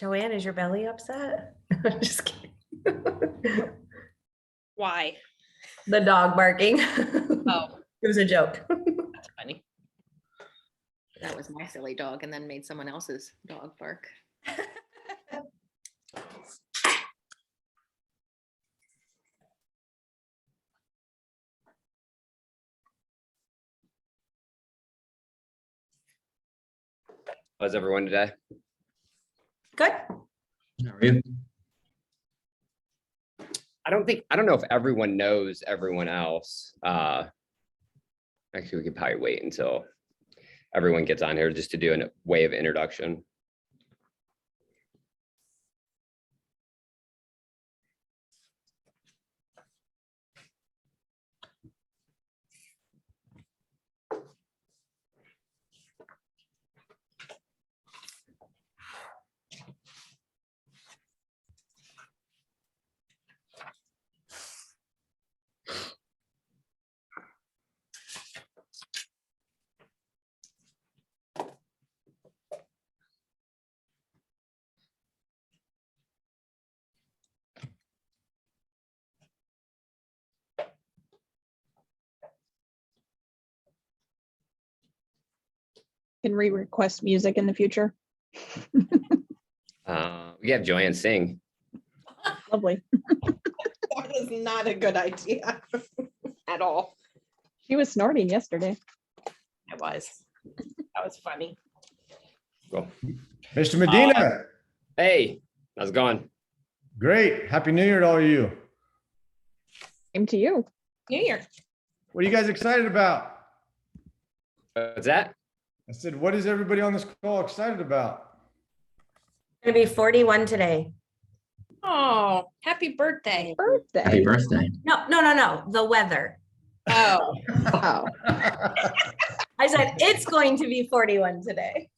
Joanne, is your belly upset? I'm just kidding. Why? The dog barking. Oh, It was a joke. that's funny. That was my silly dog and then made someone else's dog bark. How's everyone today? Good. How are you? I don't know if everyone knows everyone else. Actually, we could probably wait until everyone gets on here just to do a way of introduction. Can we request music in the future? We have Joanne sing. Lovely. That is not a good idea at all. She was snorting yesterday. It was. That was funny. Cool. Mr. Medina, Hey, how's it going? great. Happy New Year to all of you. Same to you. New Year. What are you guys excited about? What's that? I said, what is everybody on this call excited about? Gonna be 41 today. Oh, happy birthday. Happy Birthday. birthday. No. The weather. Oh, Oh, I said it's going to be 41 today.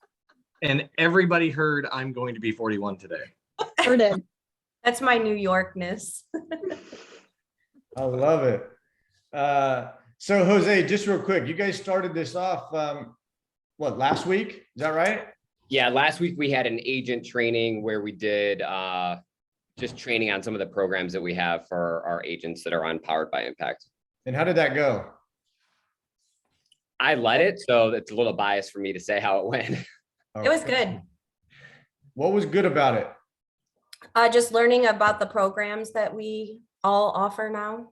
And everybody heard I'm going to be 41 today. sure did. That's my New Yorkness. I love it. So Jose, just real quick, you guys started this off, what, last week? Is that right? Yeah, last week we had an agent training where we did just training on some of the programs that we have for our agents that are on Powered by Impact. And how did that go? I led it, so it's a little biased for me to say how it went. It was good. What was good about it? Just learning about the programs that we all offer now.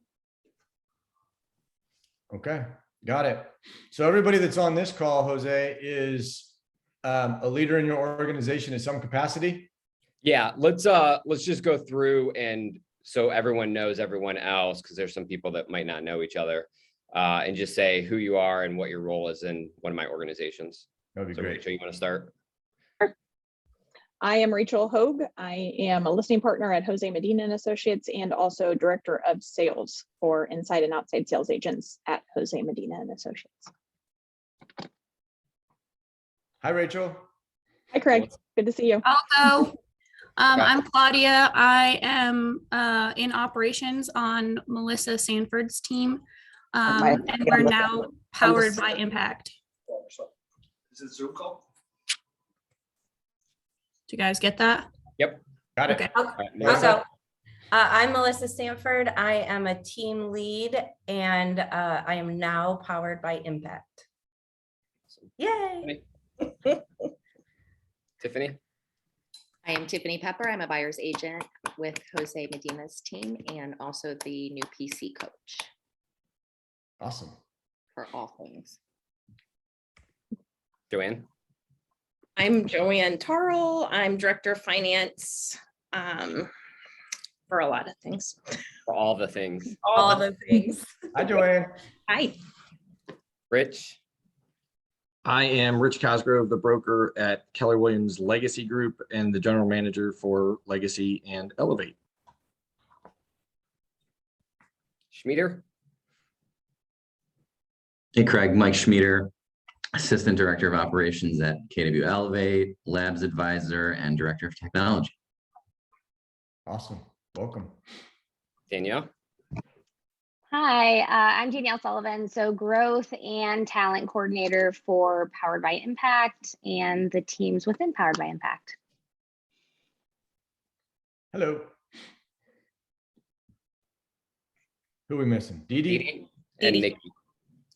Okay, got it. So everybody that's on this call, Jose, is a leader in your organization in some capacity? Yeah, let's just go through and so everyone knows everyone else, because there's some people that might not know each other, and just say who you are and what your role is in one of my organizations. That'd be So great. Rachel, you want to start? I am Rachel Hogue. I am a listening partner at Jose Medina and Associates and also director of sales for inside and outside sales agents at Jose Medina and Associates. Hi, Rachel. Hi, Craig. Good to see you. I'll go. Okay. I'm Claudia. I am in operations on Melissa Sanford's team. And we're now powered by Impact. Is it Zoom call? Do you guys get that? Got it. Okay. I'll All right, I'll Melissa? go. I'm Melissa Stanford. I am a team lead and I am now powered by Impact. Yay. Tiffany? I am Tiffany Pepper. I'm a buyer's agent with Jose Medina's team and also the new PC coach Awesome. for all things. Joanne? I'm Joanne Tarl. I'm Director of Finance for a lot of things. For all the things. All the things. Hi, Joanne. Hi. Rich? I am Rich Cosgrove, the broker at Keller Williams Legacy Group and the general manager for Legacy and Elevate. Schmieder? Hey, Craig, Mike Schmieder, Assistant Director of Operations at KW Elevate, Labs Advisor, and Director of Technology. Awesome. Welcome. Danielle? Hi, I'm Danielle Sullivan. So growth and talent coordinator for Powered by Impact and the teams within Powered by Impact. Hello. Who are we missing? Dee Dee? Dee and Dee Dee. Nikki.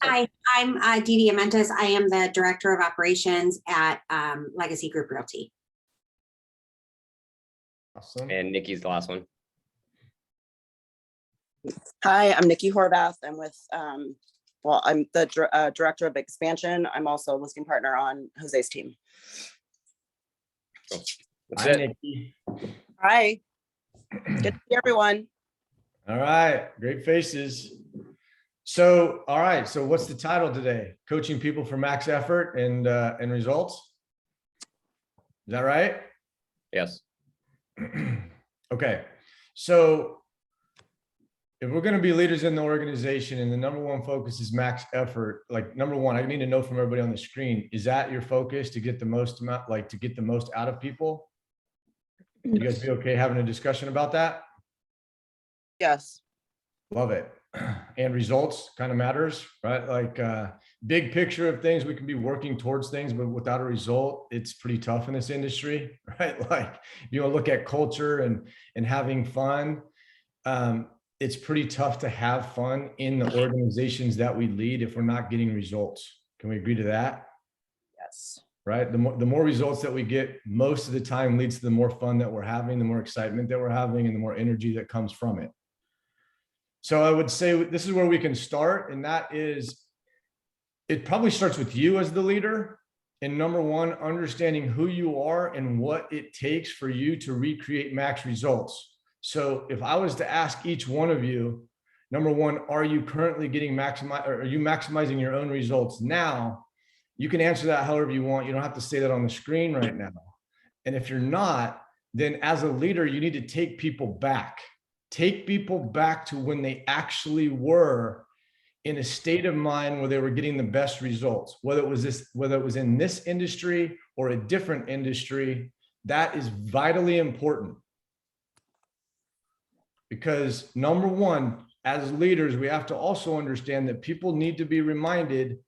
Hi, I'm Dee Dee Amentis. I am the Director of Operations at Legacy Group Realty. Awesome. And Nikki's the last one. Hi, I'm Nikki Horvath. I'm with, well, I'm the Director of Expansion. I'm also a listing partner on Jose's team. That's Hi, it. Nikki. Hi, good to see everyone. All right, great faces. So, all right, so what's the title today? Coaching people for max effort and results? Is that right? Yes. Okay, so if we're going to be leaders in the organization and the number one focus is max effort, like number one, I need to know from everybody on the screen, is that your focus to get the most amount, like to get the most out of people? You guys be okay having a discussion about that? Yes. Love it. And results kind of matters, right? Like big picture of things, we can be working towards things, but without a result, it's pretty tough in this industry, right? Like you want to look at culture and having fun. It's pretty tough to have fun in the organizations that we lead if we're not getting results. Can we agree to that? Yes. Right? The more results that we get most of the time leads to the more fun that we're having, the more excitement that we're having, and the more energy that comes from it. So I would say this is where we can start. And that is, it probably starts with you as the leader. And number one, understanding who you are and what it takes for you to recreate max results. So if I was to ask each one of you, number one, are you currently getting are you maximizing your own results now? You can answer that however you want. You don't have to say that on the screen right now. And if you're not, then as a leader, you need to take people back. Take people back to when they actually were in a state of mind where they were getting the best results, whether it was in this industry or a different industry. That is vitally important. Because number one, as leaders, we have to also understand that people need to be reminded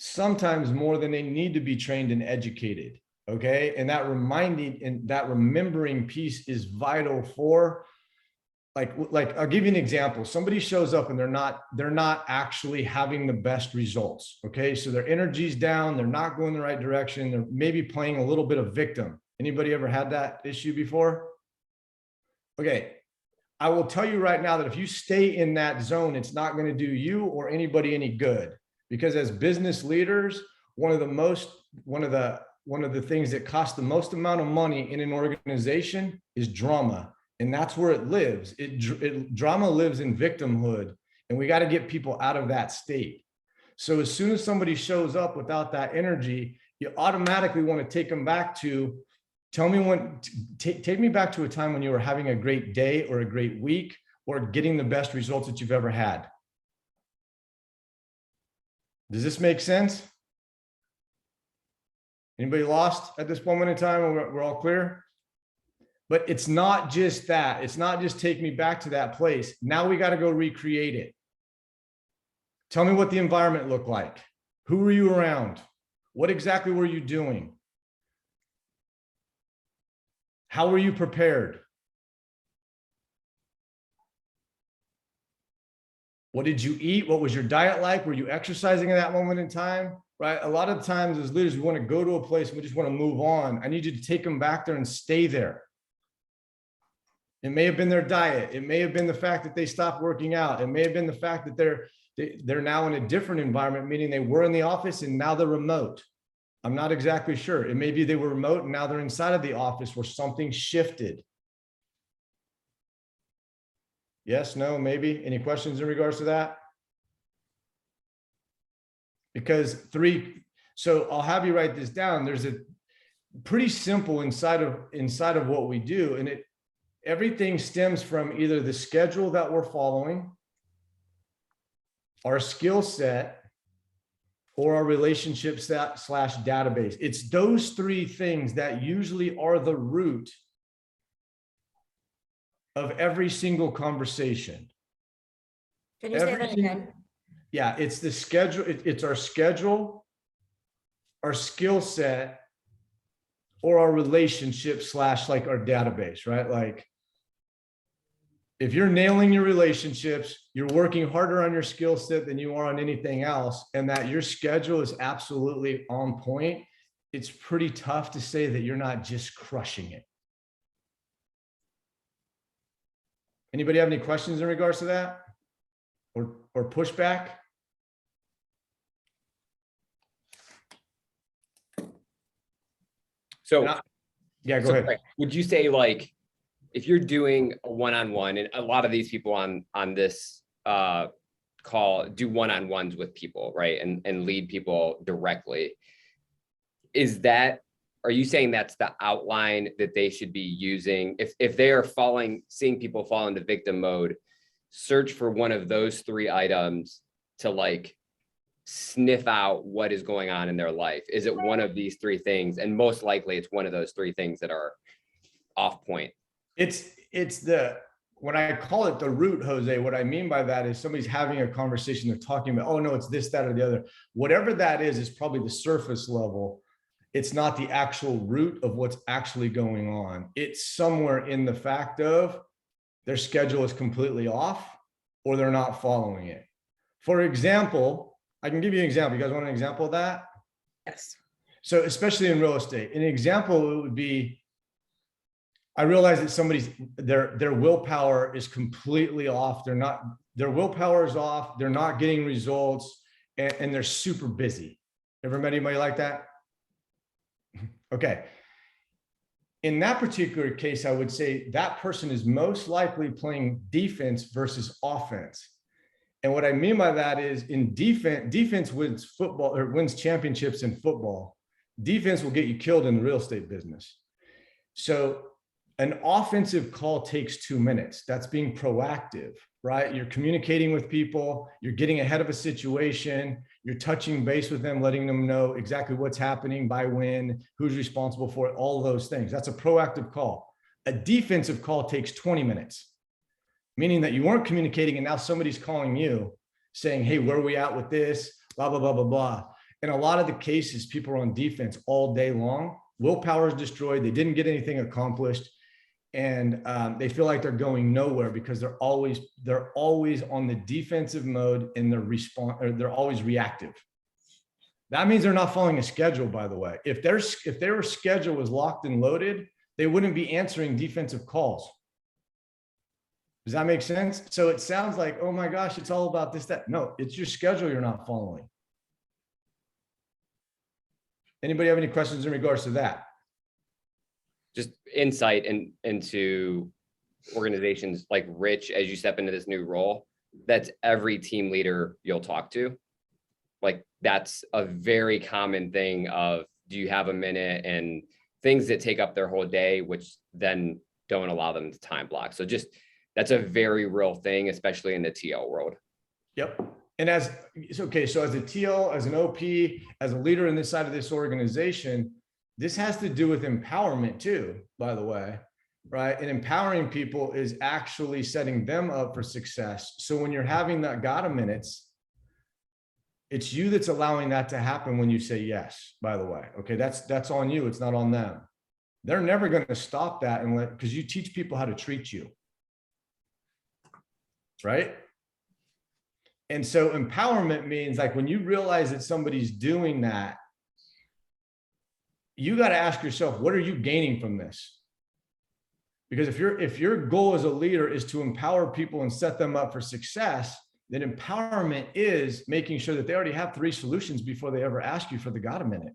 sometimes more than they need to be trained and educated. Okay. And that reminding and that remembering piece is vital for like I'll give you an example. Somebody shows up and they're not actually having the best results. Okay. So their energy's down. They're not going the right direction. They're maybe playing a little bit of victim. Anybody ever had that issue before? Okay. I will tell you right now that if you stay in that zone, it's not going to do you or anybody any good, because as business leaders, one of the things that costs the most amount of money in an organization is drama. And that's where it lives. Drama lives in victimhood, and we got to get people out of that state. So as soon as somebody shows up without that energy, you automatically want to take them back to, take me back to a time when you were having a great day or a great week or getting the best results that you've ever had. Does this make sense? Anybody lost at this moment in time? We're all clear? But it's not just that. It's not just take me back to that place. Now we got to go recreate it. Tell me what the environment looked like. Who were you around? What exactly were you doing? How were you prepared? What did you eat? What was your diet like? Were you exercising at that moment in time? Right? A lot of times as leaders, we want to go to a place and we just want to move on. I need you to take them back there and stay there. It may have been their diet. It may have been the fact that they stopped working out. It may have been the fact that they're now in a different environment, meaning they were in the office and now they're remote. I'm not exactly sure. It may be they were remote and now they're inside of the office where something shifted. Yes, no, maybe. Any questions in regards to that? Because so I'll have you write this down. There's a pretty simple inside of what we do, and everything stems from either the schedule that we're following, our skill set, or our relationship set / database. It's those three things that usually are the root of every single conversation. Can you say that again? Yeah, it's the schedule. It's our schedule, our skill set, or our relationship / like our database, right? Like if you're nailing your relationships, you're working harder on your skill set than you are on anything else, and that your schedule is absolutely on point, it's pretty tough to say that you're not just crushing it. Anybody have any questions in regards to that? Or pushback? So, Yeah, go so, ahead. like, would you say, like, if you're doing a one-on-one, and a lot of these people on this call do one-on-ones with people, right? And lead people directly. Are you saying that's the outline that they should be using? If they are seeing people fall into victim mode, search for one of those 3 items to like sniff out what is going on in their life. Is it one of these 3 things? And most likely it's one of those 3 things that are off point. When I call it the root, Jose, what I mean by that is somebody's having a conversation, they're talking about, oh no, it's this, that, or the other. Whatever that is probably the surface level. It's not the actual root of what's actually going on. It's somewhere in the fact of their schedule is completely off or they're not following it. For example, I can give you an example. You guys want an example of that? Yes. So especially in real estate, an example it would be, I realize that their willpower is completely off. Their willpower is off. They're not getting results and they're super busy. Ever met anybody like that? Okay. In that particular case, I would say that person is most likely playing defense versus offense. And what I mean by that is in defense wins football or wins championships in football. Defense will get you killed in the real estate business. So an offensive call takes 2 minutes. That's being proactive, right? You're communicating with people, you're getting ahead of a situation, you're touching base with them, letting them know exactly what's happening, by when, who's responsible for it, all of those things. That's a proactive call. A defensive call takes 20 minutes, meaning that you weren't communicating and now somebody's calling you saying, hey, where are we at with this? Blah, blah, blah, blah, blah. In a lot of the cases, people are on defense all day long. Willpower is destroyed. They didn't get anything accomplished. And they feel like they're going nowhere because they're always on the defensive mode and they're always reactive. That means they're not following a schedule, by the way. If their schedule was locked and loaded, they wouldn't be answering defensive calls. Does that make sense? So it sounds like, oh my gosh, it's all about this, that. No, it's your schedule you're not following. Anybody have any questions in regards to that? Just insight into organizations like Rich, as you step into this new role, that's every team leader you'll talk to. Like that's a very common thing of, do you have a minute, and things that take up their whole day, which then don't allow them to time block. So just, that's a very real thing, especially in the TL world. Yep. And so as a TL, as an OP, as a leader in this side of this organization, this has to do with empowerment too, by the way, right? And empowering people is actually setting them up for success. So when you're having that gotta minutes, it's you that's allowing that to happen when you say yes, by the way. Okay, that's on you. It's not on them. They're never going to stop that because you teach people how to treat you. Right? And so empowerment means like when you realize that somebody's doing that, you got to ask yourself, what are you gaining from this? Because if your goal as a leader is to empower people and set them up for success, then empowerment is making sure that they already have 3 solutions before they ever ask you for the gotta minute.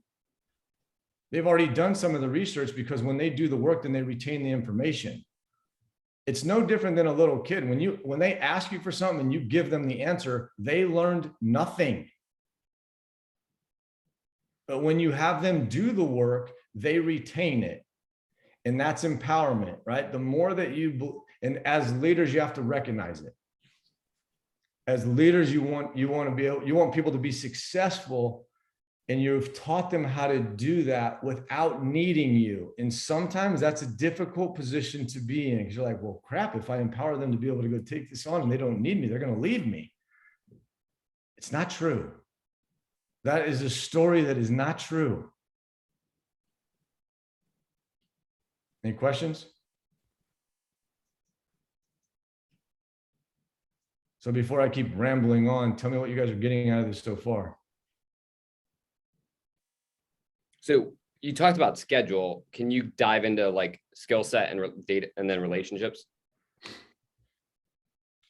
They've already done some of the research, because when they do the work, then they retain the information. It's no different than a little kid. When they ask you for something and you give them the answer, they learned nothing. But when you have them do the work, they retain it. And that's empowerment, right? The more that and as leaders, you have to recognize it. As leaders, you want people to be successful, and you've taught them how to do that without needing you. And sometimes that's a difficult position to be in, because you're like, well, crap, if I empower them to be able to go take this on and they don't need me, they're going to leave me. It's not true. That is a story that is not true. Any questions? So before I keep rambling on, tell me what you guys are getting out of this so far. So you talked about schedule. Can you dive into like skill set and data and then relationships?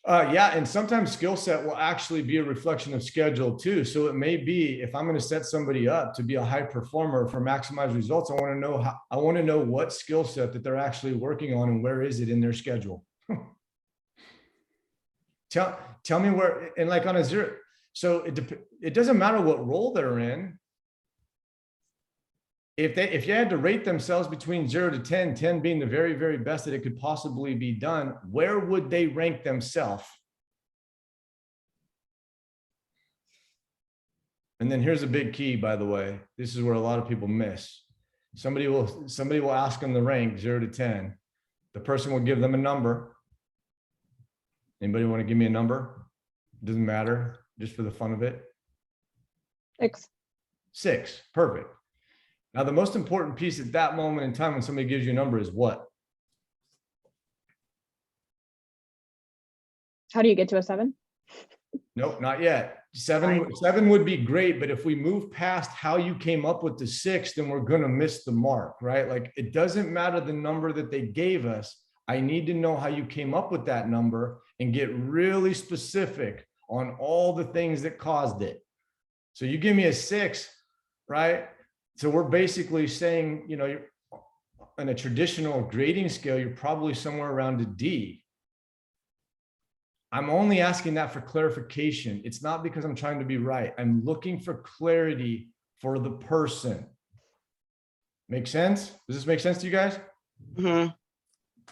Yeah, and sometimes skill set will actually be a reflection of schedule too. So it may be if I'm going to set somebody up to be a high performer for maximized results, I want to know how, I want to know what skill set that they're actually working on and where is it in their schedule. Tell me where, and like on a zero. So it doesn't matter what role they're in. If you had to rate themselves between 0 to 10, 10 being the very, very best that it could possibly be done, where would they rank themselves? And then here's a big key, by the way. This is where a lot of people miss. Somebody will ask them the rank 0 to 10. The person will give them a number. Anybody want to give me a number? Doesn't matter, just for the fun of it. 6. 6, perfect. Now, the most important piece at that moment in time when somebody gives you a number is what? How do you get to a 7? Nope, not yet. 7 would be great, but if we move past how you came up with the 6, then we're gonna miss the mark, right? Like, it doesn't matter the number that they gave us. I need to know how you came up with that number and get really specific on all the things that caused it. So you give me a 6, right? So we're basically saying, you know, you're on a traditional grading scale, you're probably somewhere around a D. I'm only asking that for clarification. It's not because I'm trying to be right. I'm looking for clarity for the person. Make sense? Does this make sense to you guys?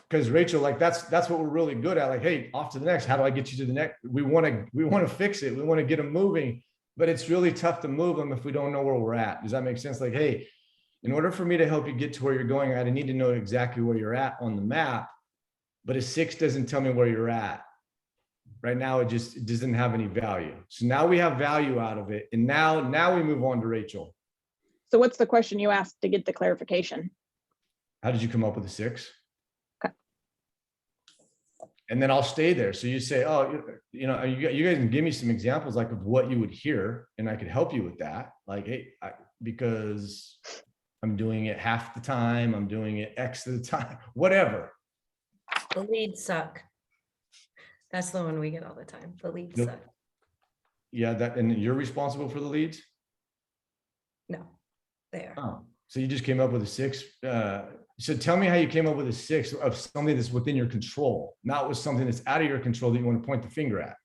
Because Rachel, like that's what we're really good at. Like, hey, off to the next. How do I get you to the next? We want to fix it. We want to get them moving. But it's really tough to move them if we don't know where we're at. Does that make sense? Like, hey, in order for me to help you get to where you're going, I need to know exactly where you're at on the map. But a 6 doesn't tell me where you're at. Right now, it doesn't have any value. So now we have value out of it. And now we move on to Rachel. So what's the question you asked to get the clarification? How did you come up with a 6? Okay. And then I'll stay there. So you say, oh, you know, you guys can give me some examples like of what you would hear, and I could help you with that. Like, hey, because I'm doing it half the time, I'm doing it X of the time, whatever. The leads suck. That's the one we get all the time. The leads Nope. suck. Yeah, and you're responsible for the leads? No, they are. Oh, so you just came up with a 6. So tell me how you came up with a 6 of something that's within your control, not with something that's out of your control that you want to point the finger at.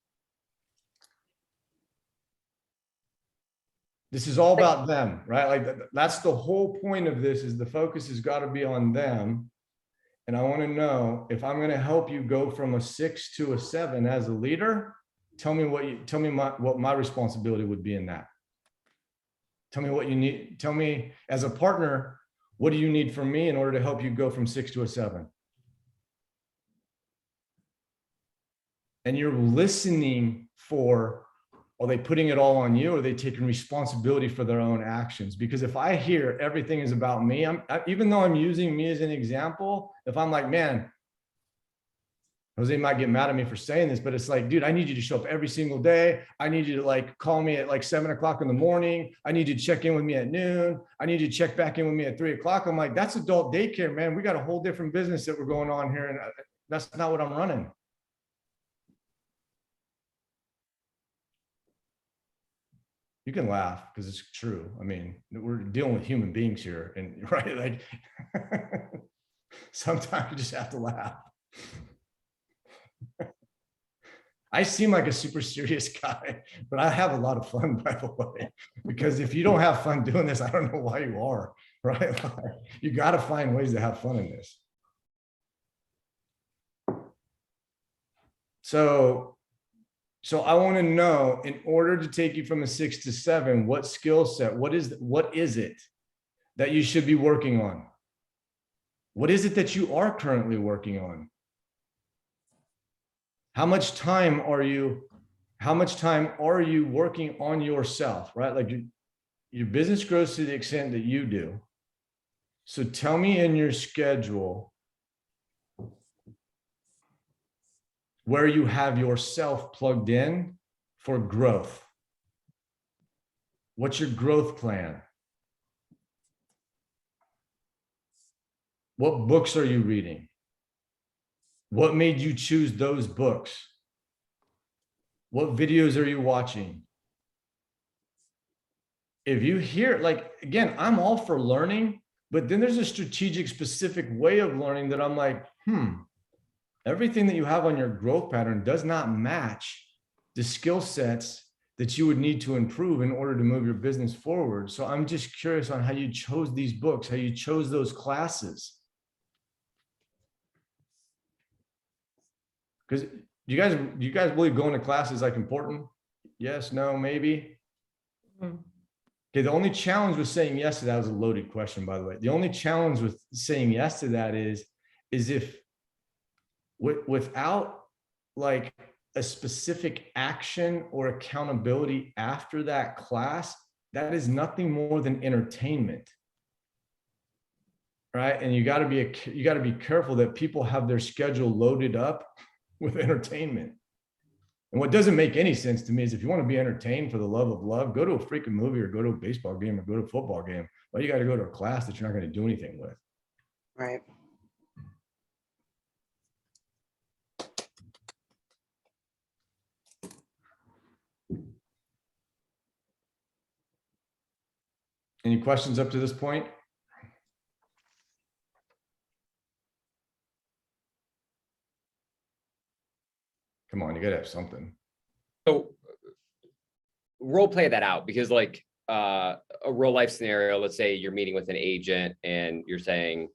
This is all about them, right? Like that's the whole point of this, is the focus has got to be on them. And I want to know if I'm going to help you go from a 6 to a 7 as a leader. Tell me what my responsibility would be in that. Tell me what you need. Tell me as a partner, what do you need from me in order to help you go from 6 to a 7? And you're listening for, are they putting it all on you, or are they taking responsibility for their own actions? Because if I hear everything is about me, even though I'm using me as an example, if I'm like, man, Jose might get mad at me for saying this, but it's like, dude, I need you to show up every single day. I need you to like call me at like 7 o'clock in the morning. I need you to check in with me at noon. I need you to check back in with me at 3 o'clock. I'm like, that's adult daycare, man. We got a whole different business that we're going on here. And that's not what I'm running. You can laugh because it's true. I mean, we're dealing with human beings here, and right, like sometimes you just have to laugh. I seem like a super serious guy, but I have a lot of fun, by the way, because if you don't have fun doing this, I don't know why you are, right? You got to find ways to have fun in this. So I want to know, in order to take you from a 6 to 7, what skill set, what is it that you should be working on? What is it that you are currently working on? How much time are you working on yourself, right? Like your business grows to the extent that you do. So tell me in your schedule, where you have yourself plugged in for growth. What's your growth plan? What books are you reading? What made you choose those books? What videos are you watching? If you hear, like, again, I'm all for learning, but then there's a strategic, specific way of learning that I'm like, everything that you have on your growth pattern does not match the skill sets that you would need to improve in order to move your business forward. So I'm just curious on how you chose these books, how you chose those classes. Because do you guys believe going to class is like important? Yes, no, maybe. Okay, the only challenge with saying yes to that was a loaded question, by the way. The only challenge with saying yes to that is if without like a specific action or accountability after that class, that is nothing more than entertainment. Right? And you got to be careful that people have their schedule loaded up with entertainment. And what doesn't make any sense to me is if you want to be entertained for the love of love, go to a freaking movie or go to a baseball game or go to a football game. Well, you got to go to a class that you're not going to do anything with. Right. Any questions up to this point? Come on, you gotta have something. So role play that out, because like a real life scenario, let's say you're meeting with an agent and you're talking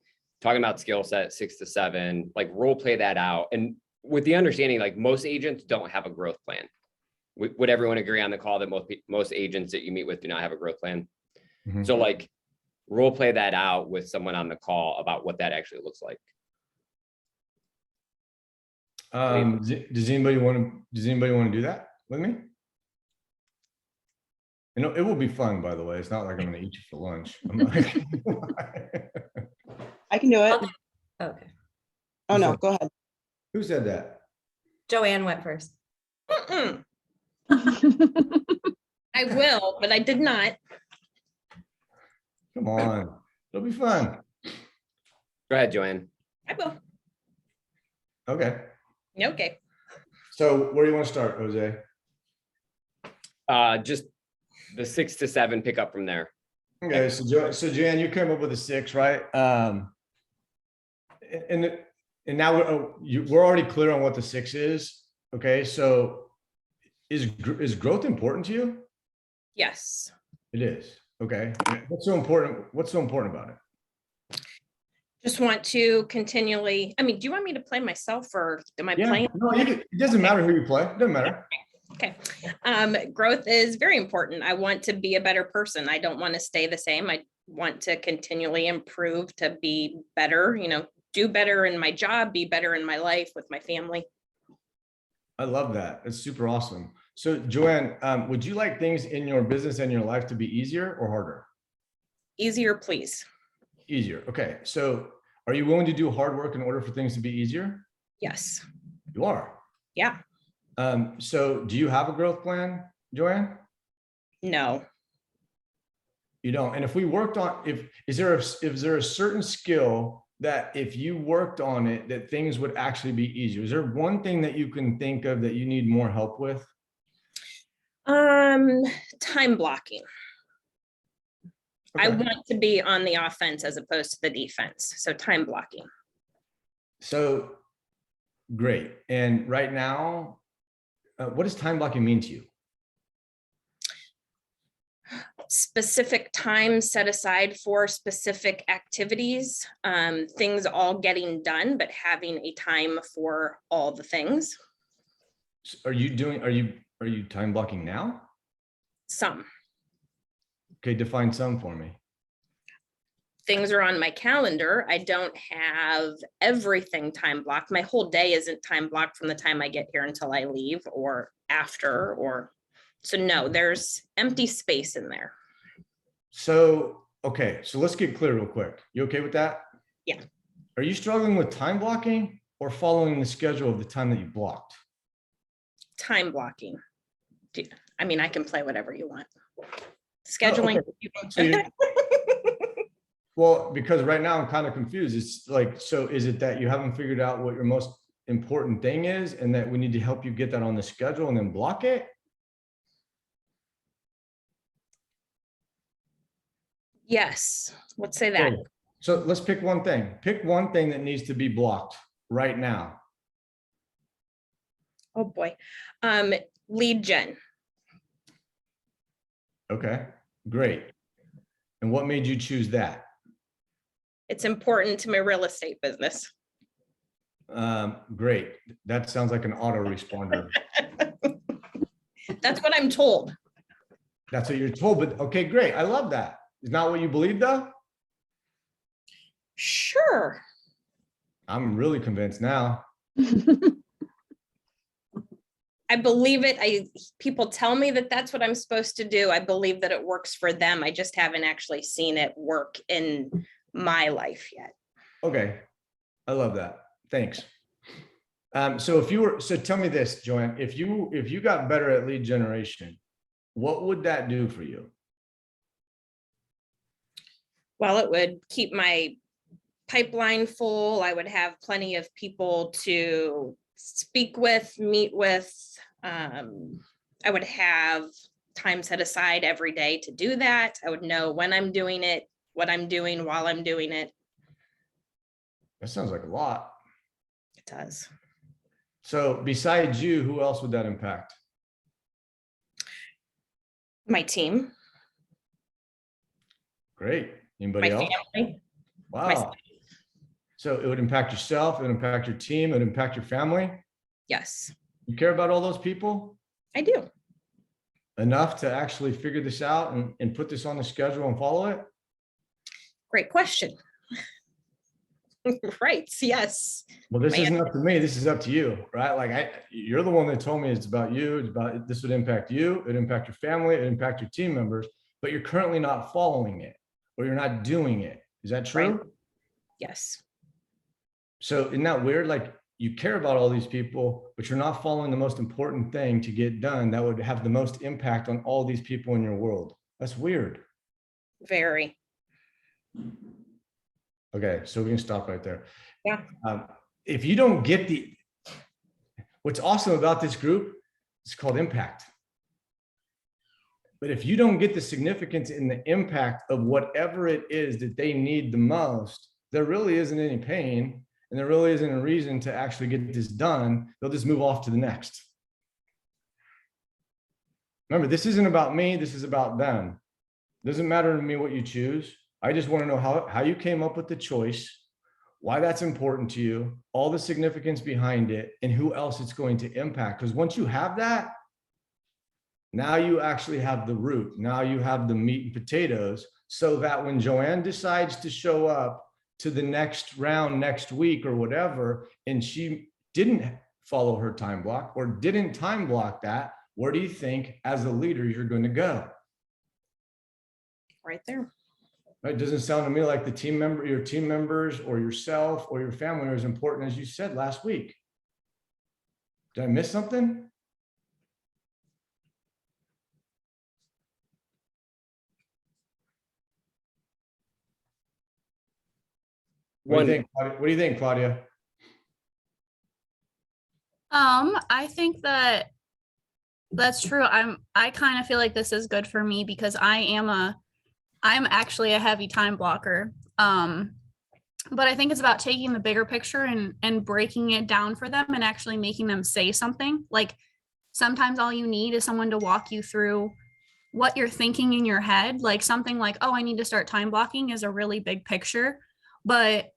about skill set 6 to 7, like role play that out. And with the understanding, like most agents don't have a growth plan. Would everyone agree on the call that most agents that you meet with do not have a growth plan? Mhm. So like role play that out with someone on the call about what that actually looks like. Does anybody want to do that with me? You know, it will be fun, by the way. It's not like I'm going to eat you for lunch. I'm like, I can do it. Okay. Oh, no, go ahead. who said that? Joanne went first. I will, but I did not. Come on, it'll be fun. Go ahead, Joanne. I will. Okay. Okay. So where do you want to start, Jose? Just the 6 to 7, pick up from there. Okay, so Joanne, you came up with a 6, right? And now we're already clear on what the 6 is. Okay, so is growth important to you? Yes. It is. Okay. What's so important? What's so important about it? Just want to continually, I mean, do you want me to play myself or am I playing? No, it doesn't matter who you play. It doesn't matter. Okay. Growth is very important. I want to be a better person. I don't want to stay the same. I want to continually improve to be better, do better in my job, be better in my life with my family. I love that. It's super awesome. So Joanne, would you like things in your business and your life to be easier or harder? Easier, please. Easier. Okay. So are you willing to do hard work in order for things to be easier? Yes. You are. Yeah. So do you have a growth plan, Joanne? No. You don't. And if we worked on, is there a certain skill that if you worked on it, that things would actually be easier? Is there one thing that you can think of that you need more help with? Time blocking. I Okay. want to be on the offense as opposed to the defense. So time blocking. So great. And right now, what does time blocking mean to you? Specific time set aside for specific activities, things all getting done, but having a time for all the things. Are you time blocking now? Some Okay, define some for me. things are on my calendar. I don't have everything time blocked. My whole day isn't time blocked from the time I get here until I leave or after, so no, there's empty space in there. So, okay, so let's get clear real quick. You okay with that? Yeah. Are you struggling with time blocking or following the schedule of the time that you blocked? Time blocking. I mean, I can play whatever you want. Oh, Scheduling. So you- Well, because right now I'm kind of confused. It's like, so is it that you haven't figured out what your most important thing is and that we need to help you get that on the schedule and then block it? Yes, let's say that. Okay, so let's pick one thing. Pick one thing that needs to be blocked right now. Oh, boy. Lead gen. Okay, great. And what made you choose that? It's important to my real estate business. Great. That sounds like an autoresponder. That's what I'm told. That's what you're told, but okay, great. I love that. Is not what you believe though? Sure. I'm really convinced now. I believe it. People tell me that that's what I'm supposed to do. I believe that it works for them. I just haven't actually seen it work in my life yet. Okay, I love that. Thanks. So tell me this, Joanne, if you got better at lead generation, what would that do for you? Well, it would keep my pipeline full. I would have plenty of people to speak with, meet with. I would have time set aside every day to do that. I would know when I'm doing it, what I'm doing while I'm doing it. That sounds like a lot. It does. So besides you, who else would that impact? My team, Great. my Anybody else? family. Wow. So it would impact yourself, it would impact your team, it would impact your family. Yes, You care about all those people I do. enough to actually figure this out and put this on the schedule and follow it? Great question. Right, yes. Well, this Man. isn't up to me. This is up to you, right? Like you're the one that told me it's about you. It's about, this would impact you. It'd impact your family. It'd impact your team members, but you're currently not following it or you're not doing it. Is that true? Right. Yes, So isn't that weird? Like you care about all these people, but you're not following the most important thing to get done that would have the most impact on all these people in your world. That's weird. very. Okay, so we can stop right there. Yeah. If you don't get what's awesome about this group, it's called impact. But if you don't get the significance in the impact of whatever it is that they need the most, there really isn't any pain and there really isn't a reason to actually get this done. They'll just move off to the next. Remember, this isn't about me, this is about them. It doesn't matter to me what you choose. I just want to know how you came up with the choice, why that's important to you, all the significance behind it, and who else it's going to impact. Because once you have that, now you actually have the root. Now you have the meat and potatoes, so that when Joanne decides to show up to the next round next week or whatever, and she didn't follow her time block or didn't time block that, where do you think as a leader you're going to go? Right there. It doesn't sound to me like your team members or yourself or your family are as important as you said last week. Did I miss something? What do you think, Claudia? What do you think, Claudia? I think that's true. I kind of feel like this is good for me because I'm actually a heavy time blocker. But I think it's about taking the bigger picture and breaking it down for them and actually making them say something. Like sometimes all you need is someone to walk you through what you're thinking in your head. Like something like, oh, I need to start time blocking is a really big picture. But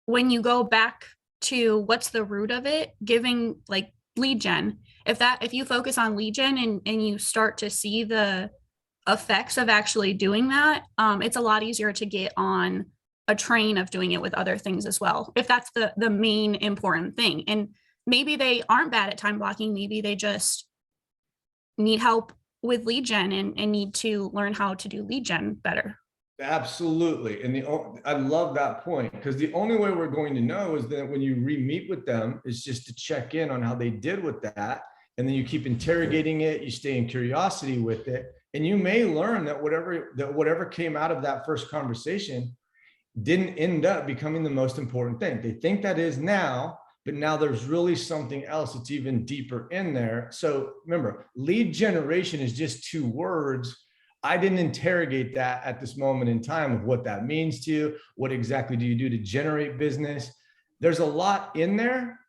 when you go back to what's the root of it, giving like lead gen, if you focus on lead gen and you start to see the effects of actually doing that, it's a lot easier to get on a train of doing it with other things as well, if that's the main important thing. And maybe they aren't bad at time blocking, maybe they just need help with lead gen and need to learn how to do lead gen better. Absolutely. And I love that point, because the only way we're going to know is that when you re-meet with them is just to check in on how they did with that. And then you keep interrogating it, you stay in curiosity with it. And you may learn that whatever came out of that first conversation didn't end up becoming the most important thing. They think that is now, but now there's really something else that's even deeper in there. So remember, lead generation is just 2 words. I didn't interrogate that at this moment in time of what that means to you. What exactly do you do to generate business? There's a lot in there.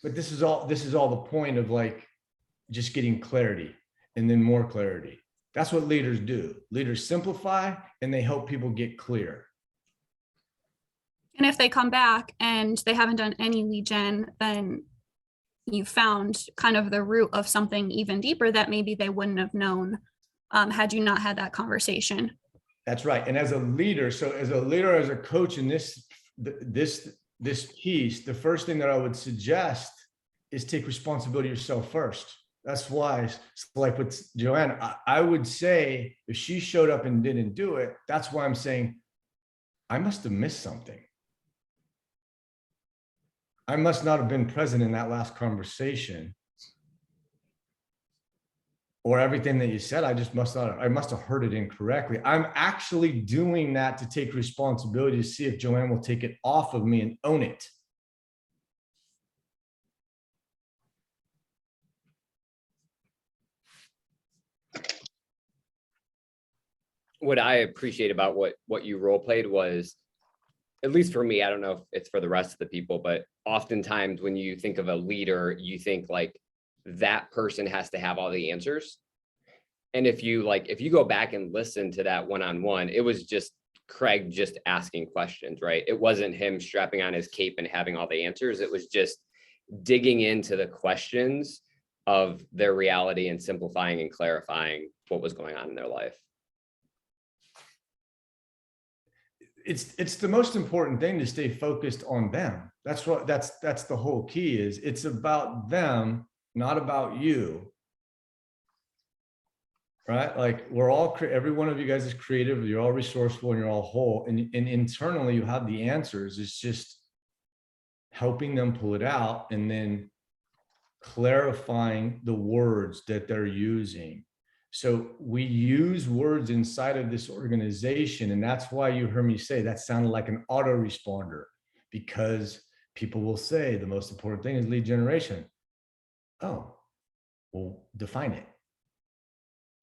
But this is all the point of like just getting clarity and then more clarity. That's what leaders do. Leaders simplify and they help people get clear. And if they come back and they haven't done any lead gen, then you found kind of the root of something even deeper that maybe they wouldn't have known had you not had that conversation. That's right. And as a leader, as a coach in this piece, the first thing that I would suggest is take responsibility yourself first. That's why, like with Joanne, I would say if she showed up and didn't do it, that's why I'm saying I must have missed something. I must not have been present in that last conversation. Or everything that you said, I must have heard it incorrectly. I'm actually doing that to take responsibility to see if Joanne will take it off of me and own it. What I appreciate about what you role played was, at least for me, I don't know if it's for the rest of the people, but oftentimes when you think of a leader, you think like that person has to have all the answers. And if you go back and listen to that one-on-one, it was just Craig just asking questions, right? It wasn't him strapping on his cape and having all the answers. It was just digging into the questions of their reality and simplifying and clarifying what was going on in their life. It's the most important thing to stay focused on them. That's the whole key is it's about them, not about you. Right? Like every one of you guys is creative, you're all resourceful and you're all whole. And internally you have the answers. It's just helping them pull it out and then clarifying the words that they're using. So we use words inside of this organization. And that's why you heard me say that sounded like an autoresponder, because people will say the most important thing is lead generation. Oh, well, define it.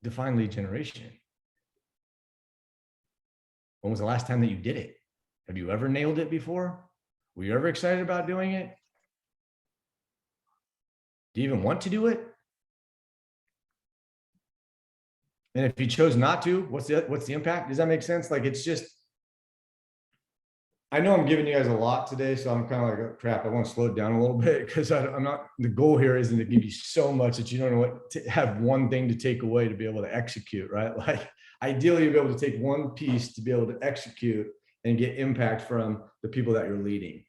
Define lead generation. When was the last time that you did it? Have you ever nailed it before? Were you ever excited about doing it? Do you even want to do it? And if you chose not to, what's the impact? Does that make sense? Like, it's just, I know I'm giving you guys a lot today, so I'm kind of like, oh, crap, I want to slow it down a little bit, because I'm not, the goal here isn't to give you so much that you don't know what to have one thing to take away to be able to execute, right? Like, ideally you'll be able to take one piece to be able to execute and get impact from the people that you're leading.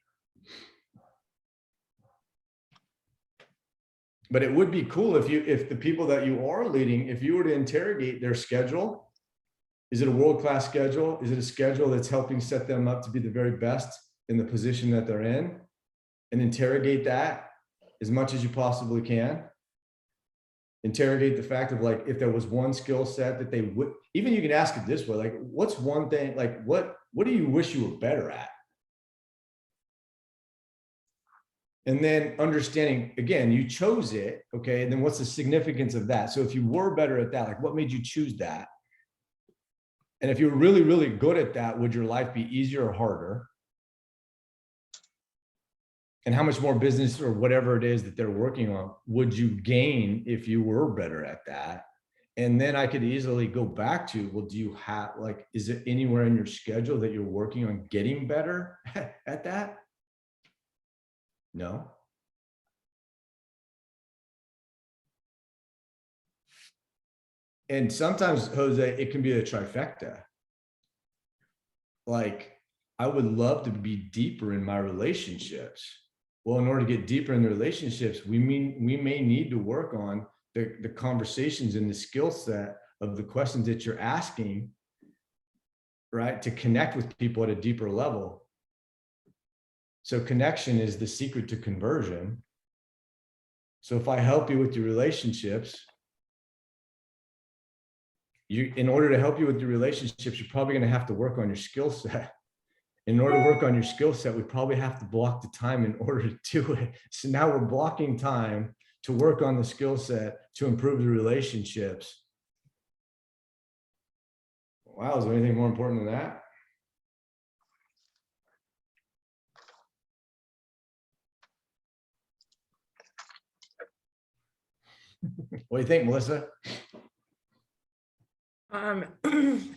But it would be cool if the people that you are leading, if you were to interrogate their schedule. Is it a world-class schedule? Is it a schedule that's helping set them up to be the very best in the position that they're in? And interrogate that as much as you possibly can. Interrogate the fact of like, if there was one skill set that they would, even you can ask it this way, like, what's one thing, like, what do you wish you were better at? And then understanding, again, you chose it, okay? And then what's the significance of that? So if you were better at that, like, what made you choose that? And if you're really, really good at that, would your life be easier or harder? And how much more business or whatever it is that they're working on would you gain if you were better at that? And then I could easily go back to, well, do you have, like, is it anywhere in your schedule that you're working on getting better at that? No. And sometimes, Jose, it can be a trifecta. Like, I would love to be deeper in my relationships. Well, in order to get deeper in the relationships, we may need to work on the conversations and the skill set of the questions that you're asking, right? To connect with people at a deeper level. So connection is the secret to conversion. So if I help you with your relationships, in order to help you with your relationships, you're probably going to have to work on your skill set. In order to work on your skill set, we probably have to block the time in order to do it. So now we're blocking time to work on the skill set to improve the relationships. Wow, is there anything more important than that? What do you think, Melissa?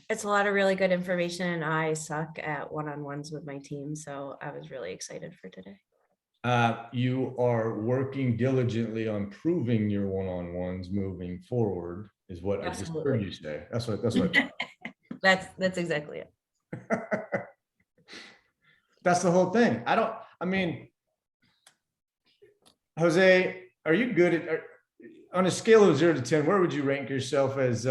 It's a lot of really good information, and I suck at one-on-ones with my team, so I was really excited for today. You are working diligently on proving your one-on-ones moving forward, is what I just heard Absolutely. you say. That's what. That's exactly it. That's the whole thing. I mean, Jose, are you good at, on a scale of 0 to 10, where would you rank yourself as,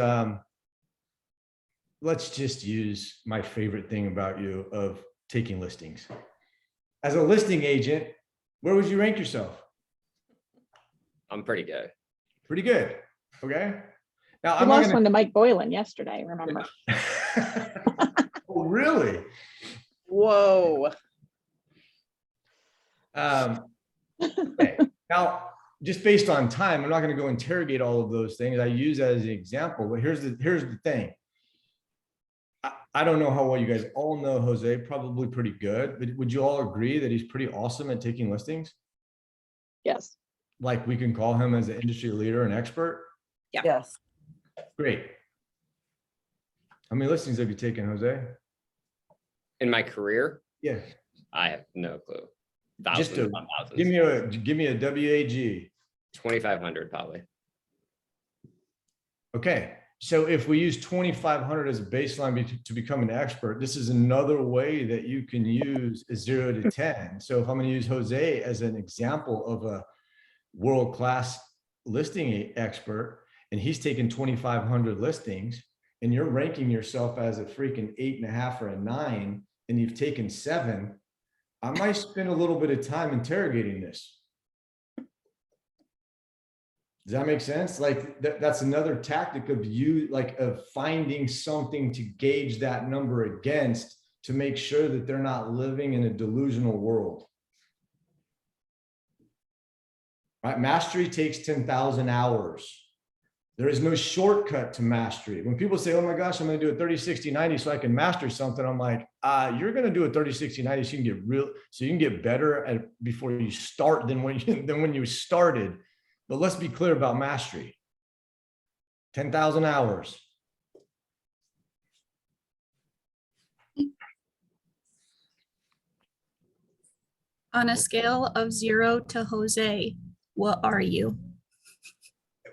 let's just use my favorite thing about you of taking listings. As a listing agent, where would you rank yourself? I'm pretty good. Pretty good. Okay. Now We lost one to Mike Boylan yesterday, remember? Oh, really? Whoa. Okay. Now, just based on time, I'm not going to go interrogate all of those things. I use that as an example, but here's the thing. I don't know how well you guys all know Jose, probably pretty good, but would you all agree that he's pretty awesome at taking listings? Yes. Like we can call him as an industry leader and expert? Yes. Great. How many listings have you taken, Jose? In my career, Yeah. I have no clue. Just Thousands to upon thousands. give me a WAG. 2,500 probably. Okay. So if we use 2,500 as a baseline to become an expert, this is another way that you can use a 0 to 10. So if I'm going to use Jose as an example of a world-class listing expert, and he's taken 2,500 listings, and you're ranking yourself as a freaking 8.5 or a 9, and you've taken 7, I might spend a little bit of time interrogating this. Does that make sense? Like that's another tactic of you, like of finding something to gauge that number against to make sure that they're not living in a delusional world. Right? Mastery takes 10,000 hours. There is no shortcut to mastery. When people say, oh my gosh, I'm going to do a 30, 60, 90 so I can master something, I'm like, you're going to do a 30, 60, 90 so you can get better at before you start than when you started. But let's be clear about mastery. 10,000 hours. On a scale of 0 to Jose, what are you?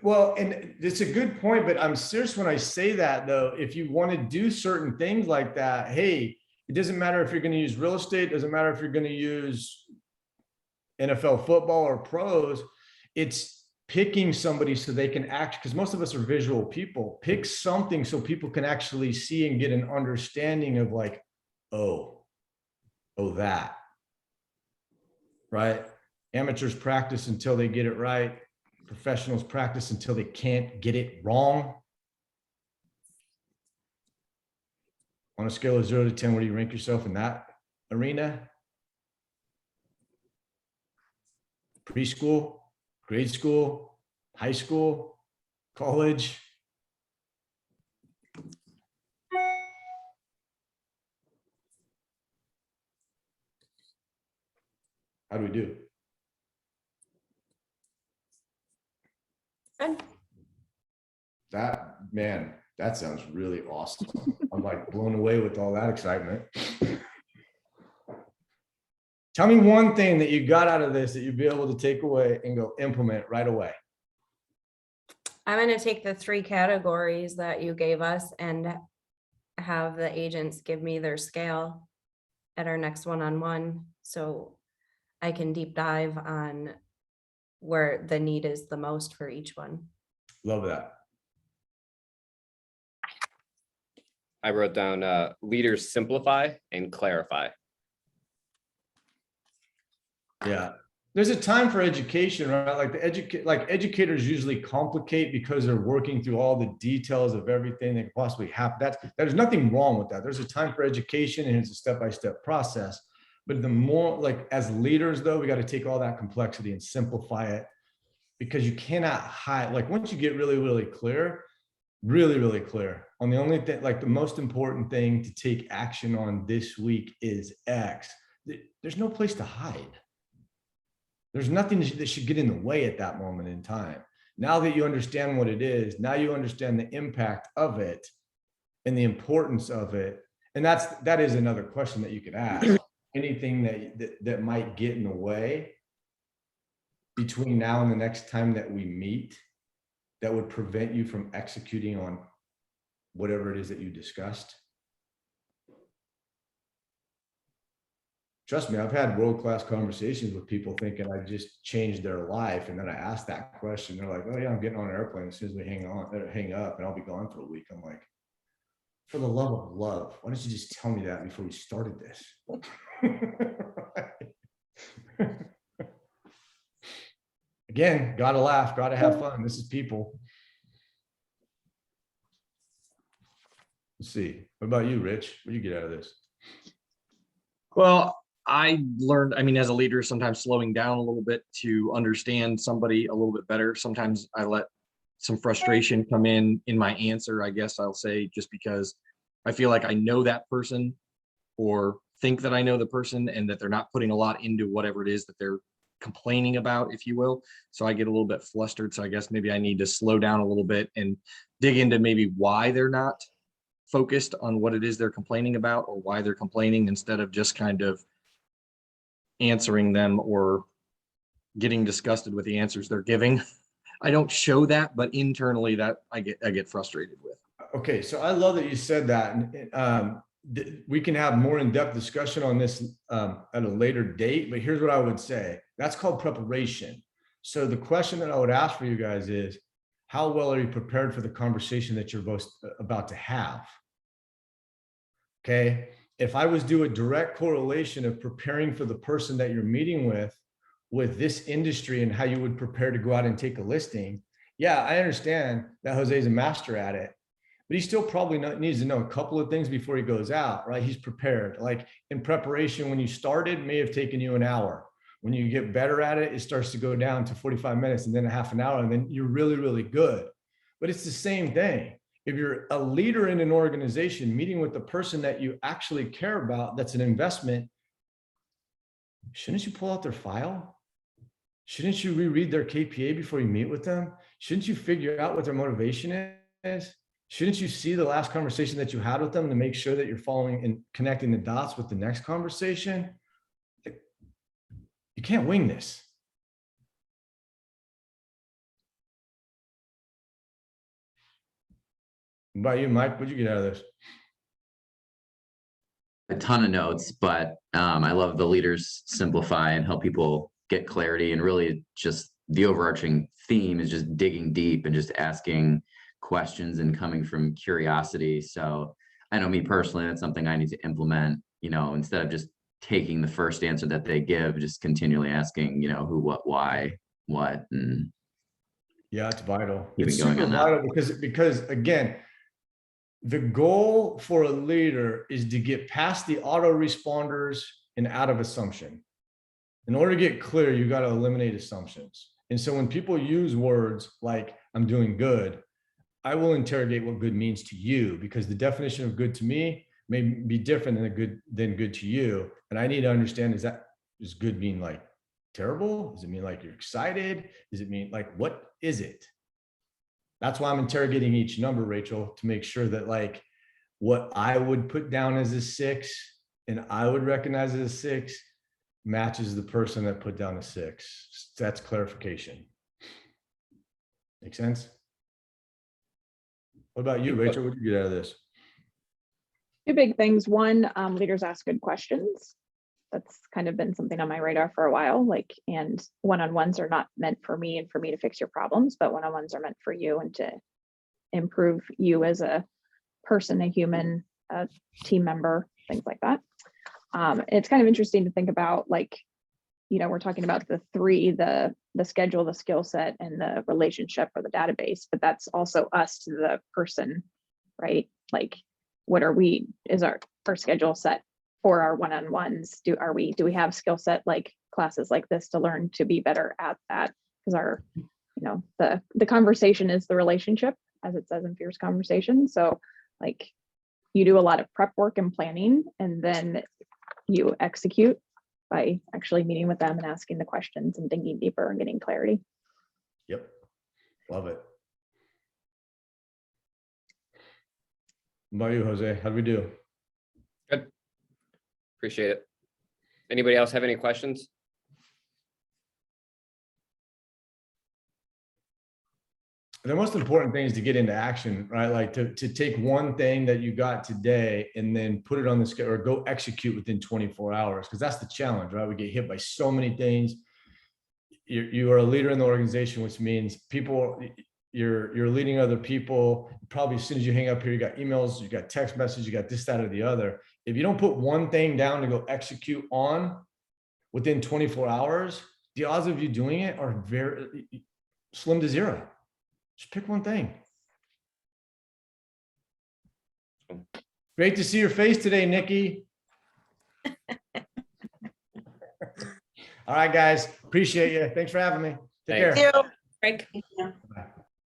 Well, and it's a good point, but I'm serious when I say that though. If you want to do certain things like that, hey, it doesn't matter if you're going to use real estate, doesn't matter if you're going to use NFL football or pros, it's picking somebody so they can act, because most of us are visual people. Pick something so people can actually see and get an understanding of like, oh, that. Right? Amateurs practice until they get it right. Professionals practice until they can't get it wrong. On a scale of 0 to 10, where do you rank yourself in that arena? Preschool, grade school, high school, college? How do we do? Good. That, man, that sounds really awesome. I'm like blown away with all that excitement. Tell me one thing that you got out of this that you'd be able to take away and go implement right away. I'm going to take the 3 categories that you gave us and have the agents give me their scale at our next one-on-one, so I can deep dive on where the need is the most for each one. Love that. I wrote down leaders simplify and clarify. Yeah, there's a time for education, right? Like educators usually complicate because they're working through all the details of everything that could possibly happen. There's nothing wrong with that. There's a time for education and it's a step-by-step process. But the more, like, as leaders though, we got to take all that complexity and simplify it, because you cannot hide, like, once you get really, really clear, really clear on the only thing, like the most important thing to take action on this week is X. There's no place to hide. There's nothing that should get in the way at that moment in time. Now that you understand what it is, now you understand the impact of it and the importance of it. And that is another question that you could ask. Anything that might get in the way between now and the next time that we meet that would prevent you from executing on whatever it is that you discussed. Trust me, I've had world-class conversations with people thinking I just changed their life. And then I asked that question. They're like, oh yeah, I'm getting on an airplane as soon as we hang up and I'll be gone for a week. I'm like, for the love of love, why don't you just tell me that before we started this? Again, gotta laugh, gotta have fun. This is people. Let's see. What about you, Rich? What do you get out of this? Well, I learned, I mean, as a leader, sometimes slowing down a little bit to understand somebody a little bit better. Sometimes I let some frustration come in my answer, I guess I'll say, just because I feel like I know that person or think that I know the person and that they're not putting a lot into whatever it is that they're complaining about, if you will. So I get a little bit flustered. So I guess maybe I need to slow down a little bit and dig into maybe why they're not focused on what it is they're complaining about or why they're complaining, instead of just kind of answering them or getting disgusted with the answers they're giving. I don't show that, but internally that I get frustrated with. Okay, so I love that you said that. And we can have more in-depth discussion on this at a later date, but here's what I would say. That's called preparation. So the question that I would ask for you guys is, how well are you prepared for the conversation that you're both about to have? Okay, if I was do a direct correlation of preparing for the person that you're meeting with this industry and how you would prepare to go out and take a listing, yeah, I understand that Jose's a master at it, but he still probably needs to know a couple of things before he goes out, right? He's prepared. Like in preparation, when you started, may have taken you an hour. When you get better at it, it starts to go down to 45 minutes and then a half an hour, and then you're really, really good. But it's the same thing. If you're a leader in an organization, meeting with the person that you actually care about, that's an investment, shouldn't you pull out their file? Shouldn't you reread their KPA before you meet with them? Shouldn't you figure out what their motivation is? Shouldn't you see the last conversation that you had with them to make sure that you're following and connecting the dots with the next conversation? You can't wing this. What about you, Mike? What'd you get out of this? A ton of notes, but I love the leaders simplify and help people get clarity, and really just the overarching theme is just digging deep and just asking questions and coming from curiosity. So I know me personally, that's something I need to implement, instead of just taking the first answer that they give, just continually asking, who, what, why, what, and yeah, it's vital. Keep It's it going super on that. vital because again, the goal for a leader is to get past the autoresponders and out of assumption. In order to get clear, you got to eliminate assumptions. And so when people use words like I'm doing good, I will interrogate what good means to you, because the definition of good to me may be different than good to you. And I need to understand, does good mean like terrible? Does it mean like you're excited? Does it mean like, what is it? That's why I'm interrogating each number, Rachel, to make sure that like what I would put down as a 6 and I would recognize as a 6 matches the person that put down a 6. That's clarification. Make sense? What about you, Rachel? What did you get out of this? Two big things. One, leaders ask good questions. That's kind of been something on my radar for a while. And one-on-ones are not meant for me and for me to fix your problems, but one-on-ones are meant for you and to improve you as a person, a human, a team member, things like that. It's kind of interesting to think about, like, we're talking about the three, the schedule, the skill set, and the relationship or the database, but that's also us to the person, right? Like, what are we, is our schedule set for our one-on-ones? Do we have skill set like classes like this to learn to be better at that? Because our, the conversation is the relationship, as it says in Fierce Conversation. So like, you do a lot of prep work and planning, and then you execute by actually meeting with them and asking the questions and digging deeper and getting clarity. Yep. Love it. What about you, Jose? How do we do? Good. Appreciate it. Anybody else have any questions? The most important thing is to get into action, right? Like to take one thing that you got today and then put it on the schedule or go execute within 24 hours. Cause that's the challenge, right? We get hit by so many things. You are a leader in the organization, which means people, you're leading other people. Probably as soon as you hang up here, you got emails, you got text messages, you got this, that, or the other. If you don't put one thing down to go execute on within 24 hours, the odds of you doing it are very slim to zero. Just pick one thing. Great to see your face today, Nikki. All right, guys. Appreciate you. Thanks for having me. Take Thanks. care. Greg. Thank you.